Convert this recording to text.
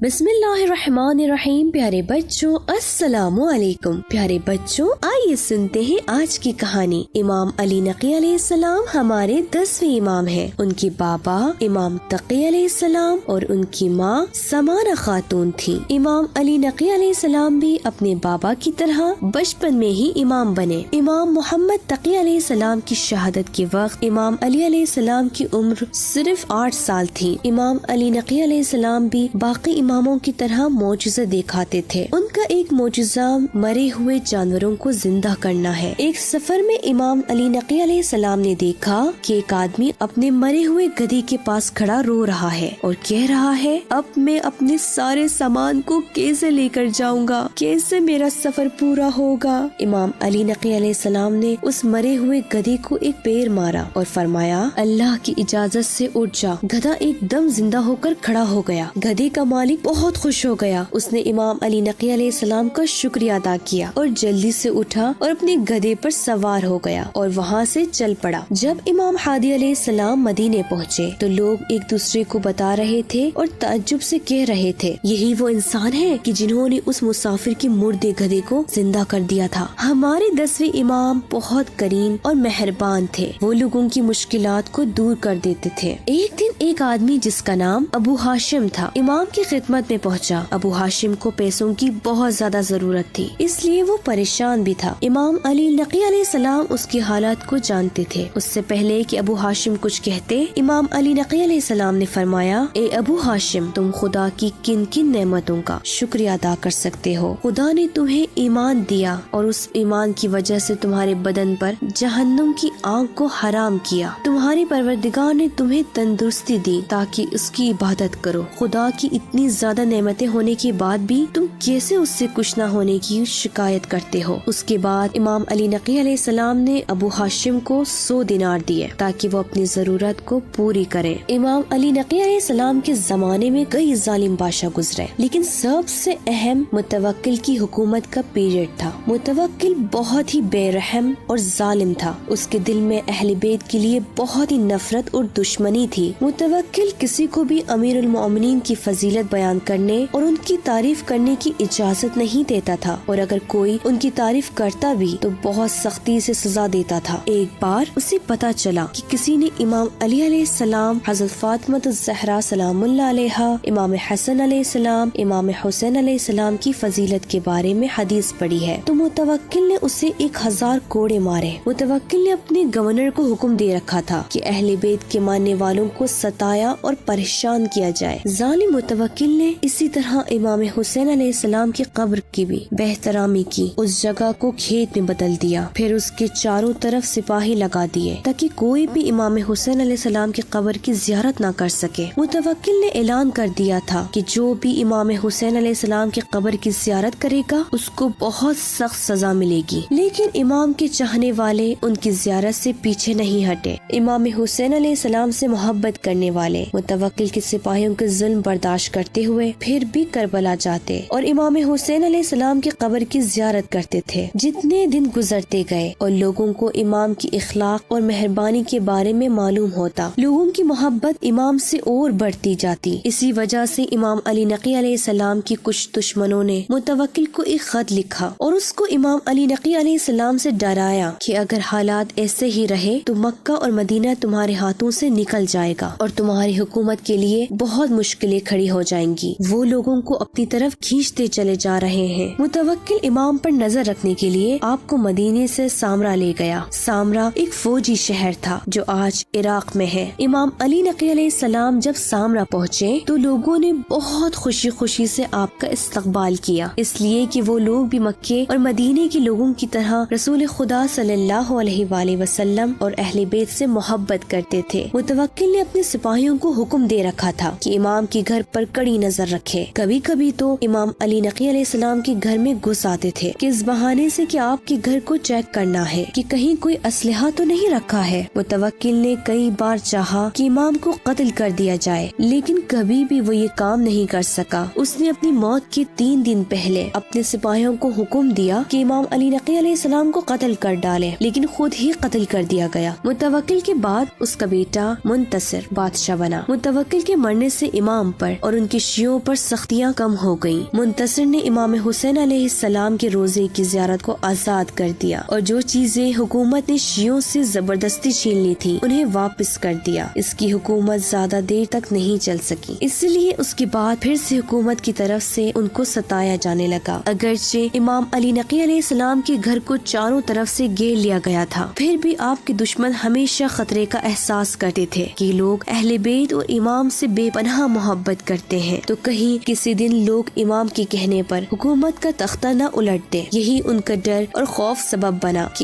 بسم اللہ الرحمن الرحیم۔ پیارے بچوں السلام علیکم۔ پیارے بچوں آئیے سنتے ہیں آج کی کہانی۔ امام علی نقی علیہ السلام ہمارے 10ویں امام ہیں۔ ان کے بابا امام تقی علیہ السلام اور ان کی ماں سمانہ خاتون تھیں۔ امام علی نقی علیہ السلام بھی اپنے بابا کی طرح بچپن میں ہی امام بنے۔ امام محمد تقی علیہ السلام کی شہادت کے وقت امام علی علیہ السلام کی عمر صرف 8 سال تھی۔ امام علی نقی علیہ السلام بھی باقی اماموں کی طرح معجزہ دکھاتے تھے۔ ان کا ایک معجزہ مرے ہوئے جانوروں کو زندہ کرنا ہے۔ ایک سفر میں امام علی نقی علیہ السلام نے دیکھا کہ ایک آدمی اپنے مرے ہوئے گدھے کے پاس کھڑا رو رہا ہے اور کہہ رہا ہے، اب میں اپنے سارے سامان کو کیسے لے کر جاؤں گا، کیسے میرا سفر پورا ہوگا۔ امام علی نقی علیہ السلام نے اس مرے ہوئے گدھے کو ایک پیر مارا اور فرمایا، اللہ کی اجازت سے اٹھ جا۔ گدھا ایک دم زندہ ہو کر کھڑا ہو گیا۔ گدھے کا مالک بہت خوش ہو گیا۔ اس نے امام علی نقی علیہ السلام کا شکریہ ادا کیا اور جلدی سے اٹھا اور اپنے گدھے پر سوار ہو گیا اور وہاں سے چل پڑا۔ جب امام ہادی علیہ السلام مدینے پہنچے تو لوگ ایک دوسرے کو بتا رہے تھے اور تعجب سے کہہ رہے تھے، یہی وہ انسان ہے کہ جنہوں نے اس مسافر کے مردے گدھے کو زندہ کر دیا تھا۔ ہمارے 10ویں امام بہت کریم اور مہربان تھے۔ وہ لوگوں کی مشکلات کو دور کر دیتے تھے۔ ایک دن ایک آدمی جس کا نام ابو ہاشم تھا امام کی خدمت میں پہنچا۔ ابو ہاشم کو پیسوں کی بہت زیادہ ضرورت تھی، اس لیے وہ پریشان بھی تھا۔ امام علی نقی علیہ السلام اس کی حالات کو جانتے تھے۔ اس سے پہلے کہ ابو ہاشم کچھ کہتے، امام علی نقی علیہ السلام نے فرمایا، اے ابو ہاشم، تم خدا کی کن کن نعمتوں کا شکریہ ادا کر سکتے ہو؟ خدا نے تمہیں ایمان دیا اور اس ایمان کی وجہ سے تمہارے بدن پر جہنم کی آگ کو حرام کیا۔ تمہاری پروردگار نے تمہیں تندرستی دی تاکہ اس کی عبادت کرو۔ خدا کی اتنی زیادہ نعمتیں ہونے کے بعد بھی تم کیسے اس سے کچھ نہ ہونے کی شکایت کرتے ہو؟ اس کے بعد امام علی نقی علیہ السلام نے ابو ہاشم کو 100 دینار دیے تاکہ وہ اپنی ضرورت کو پوری کرے۔ امام علی نقی علیہ السلام کے زمانے میں کئی ظالم بادشاہ گزرے، لیکن سب سے اہم متوکل کی حکومت کا پیریڈ تھا۔ متوکل بہت ہی بے رحم اور ظالم تھا۔ اس کے دل میں اہل بیت کے لیے بہت ہی نفرت اور دشمنی تھی۔ متوکل کسی کو بھی امیر المومنین کی فضیلت بیان کرنے اور ان کی تعریف کرنے کی اجازت نہیں دیتا تھا، اور اگر کوئی ان کی تعریف کرتا بھی تو بہت سختی سے سزا دیتا تھا۔ ایک بار اسے پتا چلا کہ کسی نے امام علی علیہ السلام، حضرت فاطمہ الزہرا سلام اللہ علیہا، امام حسن علیہ السلام، امام حسین علیہ السلام کی فضیلت کے بارے میں حدیث پڑھی ہے تو متوکل نے اسے 1000 کوڑے مارے۔ متوکل نے اپنے گورنر کو حکم دے رکھا تھا کہ اہل بیت کے ماننے والوں کو ستایا اور پریشان کیا جائے۔ ظالم متوکل نے اسی طرح امام حسین علیہ السلام کی قبر کی بھی بے احترامی کی۔ اس جگہ کو کھیت میں بدل دیا، پھر اس کے چاروں طرف سپاہی لگا دیے تاکہ کوئی بھی امام حسین علیہ السلام کی قبر کی زیارت نہ کر سکے۔ متوکل نے اعلان کر دیا تھا کہ جو بھی امام حسین علیہ السلام کی قبر کی زیارت کرے گا اس کو بہت سخت سزا ملے گی، لیکن امام کے چاہنے والے ان کی زیارت سے پیچھے نہیں ہٹے۔ امام حسین علیہ السلام سے محبت کرنے والے متوکل کے سپاہیوں کے ظلم برداشت کرتے ہوئے پھر بھی کربلا جاتے اور امام حسین علیہ السلام کی قبر کی زیارت کرتے تھے۔ جتنے دن گزرتے گئے اور لوگوں کو امام کی اخلاق اور مہربانی کے بارے میں معلوم ہوتا، لوگوں کی محبت امام سے اور بڑھتی جاتی۔ اسی وجہ سے امام علی نقی علیہ السلام کی کچھ دشمنوں نے متوکل کو ایک خط لکھا اور اس کو امام علی نقی علیہ السلام سے ڈرایا کہ اگر حالات ایسے ہی رہے تو مکہ اور مدینہ تمہارے ہاتھوں سے نکل جائے گا اور تمہاری حکومت کے لیے بہت مشکلیں کھڑی ہو جائیں گی۔ وہ لوگوں کو اپنی طرف کھینچتے چلے جا رہے ہیں۔ متوکل امام پر نظر رکھنے کے لیے آپ کو مدینے سے سامرا لے گیا۔ سامرا ایک فوجی شہر تھا جو آج عراق میں ہے۔ امام علی نقی علیہ السلام جب سامرا پہنچے تو لوگوں نے بہت خوشی خوشی سے آپ کا استقبال کیا، اس لیے کہ وہ لوگ بھی مکے اور مدینے کے لوگوں کی طرح رسول خدا صلی اللہ علیہ وآلہ وسلم اور اہل بیت سے محبت کرتے تھے۔ متوکل نے اپنے سپاہیوں کو حکم دے رکھا تھا کہ امام کے گھر پر کڑی نظر رکھے۔ کبھی کبھی تو امام علی نقی علیہ السلام کے گھر میں گھس آتے تھے کہ اس بہانے سے کہ آپ کے گھر کو چیک کرنا ہے کہ کہیں کوئی اسلحہ تو نہیں رکھا ہے۔ متوکل نے کئی بار چاہا کہ امام کو قتل کر دیا جائے، لیکن کبھی بھی وہ یہ کام نہیں کر سکا۔ اس نے اپنی موت کے 3 دن پہلے اپنے سپاہیوں کو حکم دیا کہ امام علی نقی علیہ السلام کو قتل کر ڈالے، لیکن خود ہی قتل کر دیا گیا۔ متوکل کے بعد اس کا بیٹا منتصر بادشاہ بنا۔ متوکل کے مرنے سے امام پر اور ان کی شیعوں پر سختیاں کم ہو گئیں۔ منتصر نے امام حسین علیہ السلام کے روزے کی زیارت کو آزاد کر دیا اور جو چیزیں حکومت نے شیعوں سے زبردستی چھین لی تھی انہیں واپس کر دیا۔ اس کی حکومت زیادہ دیر تک نہیں چل سکی، اس لیے اس کے بعد پھر سے حکومت کی طرف سے ان کو ستایا جانے لگا۔ اگرچہ امام علی نقی علیہ السلام کے گھر کو چاروں طرف سے گھیر لیا گیا تھا، پھر بھی آپ کے دشمن ہمیشہ خطرے کا احساس کرتے تھے کہ لوگ اہل بیت اور امام سے بے پناہ محبت کرتے ہیں، تو کہیں کسی دن لوگ امام کے کہنے پر حکومت کا تختہ نہ الٹ دیں۔ یہی ان کا ڈر اور خوف سبب بنا کہ